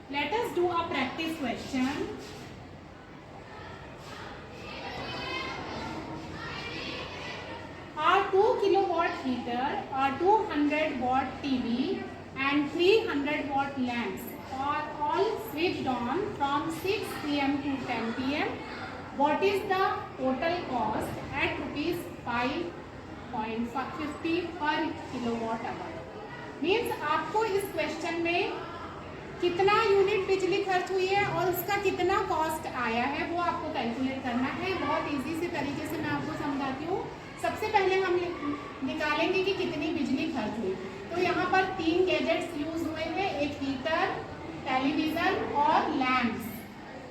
Let us do a practice question. A 2 kilowatt heater, a 200 watt TV and 300 watt lamps are all switched on from 6 pm to 10 pm. What is the total cost at rupees 5.50 per kilowatt hour? Means आपको इस question में कितना unit बिजली खर्च हुई है और उसका कितना कॉस्ट आया है वो आपको कैलकुलेट करना है। बहुत इजी से तरीके से मैं आपको समझाती हूँ। सबसे पहले हम निकालेंगे कि कितनी बिजली खर्च हुई। तो यहाँ पर 3 गैजेट्स यूज हुए हैं, एक हीटर, टेलीविज़न और लैंप्स,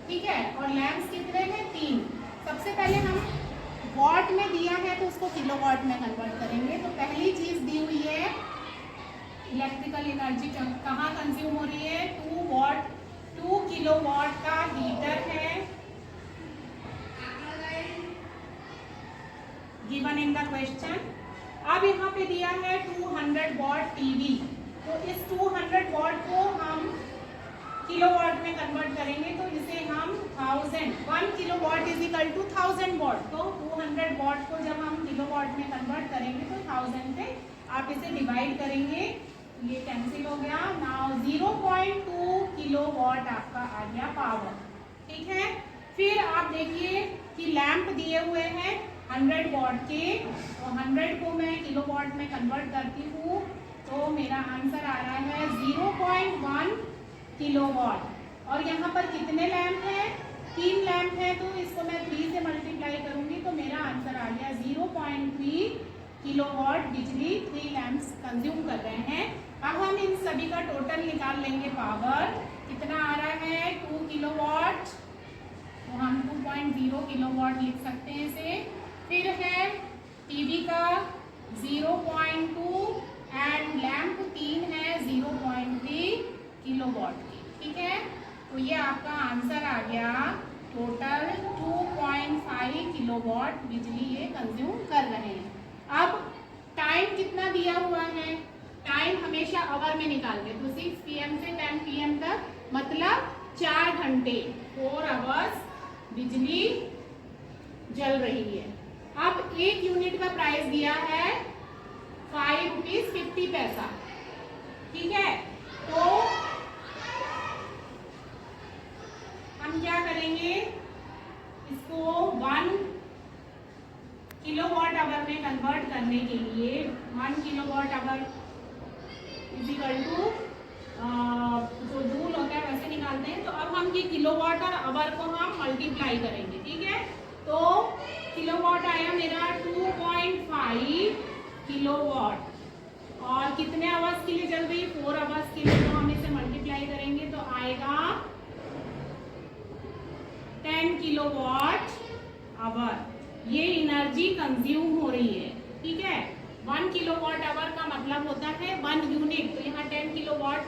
ठीक है। और लैंप्स कितने हैं? 3। सबसे पहले हम वॉट में दिया है तो उसको किलोवाट में कन्वर्ट करेंगे। तो पहली चीज़ दी हुई है इलेक्ट्रिकल एनर्जी कहाँ कंज्यूम हो रही है? 2 किलोवाट का हीटर है गिवन इन द क्वेश्चन। अब यहाँ पे दिया है 200 वॉट टीवी। तो इस 200 वॉट को हम किलोवाट में कन्वर्ट करेंगे तो इसे हम 1 kilowatt is equal to 1000 watt. तो 200 वॉट को जब हम किलोवाट में कन्वर्ट करेंगे तो 1000 से आप इसे डिवाइड करेंगे, ये कैंसिल हो गया। नाउ 0.2 किलोवाट आपका आ गया पावर, ठीक है। फिर आप देखिए कि लैंप दिए हुए हैं 100 वॉट के, तो 100 को मैं किलोवाट में कन्वर्ट करती हूँ तो मेरा आंसर आ रहा है 0.1 किलोवाट। और यहाँ पर कितने लैंप हैं? 3 लैंप हैं, तो इसको मैं 3 से मल्टीप्लाई करूँगी तो मेरा आंसर आ गया 0.3 किलोवाट बिजली 3 लैंप्स कंज्यूम कर रहे हैं। अब हम इन सभी का टोटल निकाल लेंगे। पावर कितना आ रहा है? 2 किलोवाट, तो हम 2.0 किलोवाट लिख सकते हैं इसे। फिर है टीवी का 0.2 एंड लैंप 3 है 0.3 किलोवाट की, ठीक है। तो ये आपका आंसर आ गया टोटल 2.5 किलोवाट बिजली ये कंज्यूम कर रहे हैं। अब टाइम कितना दिया हुआ है? टाइम हमेशा आवर में निकालते हैं, तो 6 PM से 10 PM तक मतलब 4 घंटे 4 आवर्स बिजली जल रही है। अब 1 यूनिट का प्राइस दिया है 5 रुपीज 50 पैसा, ठीक है। तो हम क्या करेंगे, इसको 1 किलोवाट आवर में कन्वर्ट करने के लिए 1 किलोवाट आवर इक्वल टू जो जूल होता है वैसे निकालते हैं। तो अब हम ये किलोवाट और आवर को हम मल्टीप्लाई करेंगे, ठीक है। तो किलोवाट आया मेरा 2.5 किलोवाट और कितने आवर्स के लिए चल रही है? 4 आवर्स के लिए। तो हम इसे मल्टीप्लाई करेंगे तो आएगा 10 किलोवाट आवर ये एनर्जी कंज्यूम हो रही है, ठीक है। 1 किलोवाट आवर का मतलब होता है 1 यूनिट, तो यहाँ 10 किलोवाट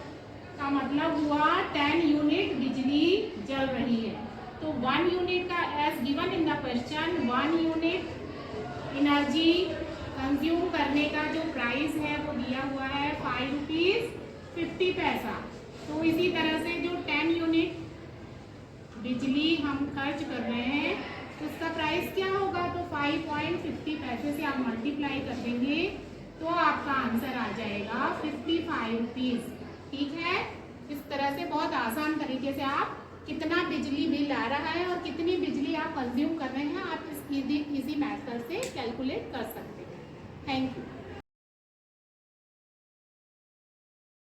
का मतलब हुआ 10 यूनिट बिजली जल रही है। तो 1 यूनिट का as given in the question 1 unit energy consume करने का जो प्राइस है वो दिया हुआ है 5 रुपीज 50 पैसा। तो इसी तरह से जो 10 यूनिट बिजली हम खर्च कर रहे हैं तो उसका प्राइस क्या होगा? तो 5.50 पैसे से आप मल्टीप्लाई कर देंगे तो आपका आंसर आ जाएगा 55 रुपीज, ठीक है। इस तरह से बहुत आसान तरीके से आप कितना बिजली बिल आ रहा है और कितनी बिजली आप कंज्यूम कर रहे हैं आप इस इजी मेथड से कैलकुलेट कर सकते हैं। Thank you.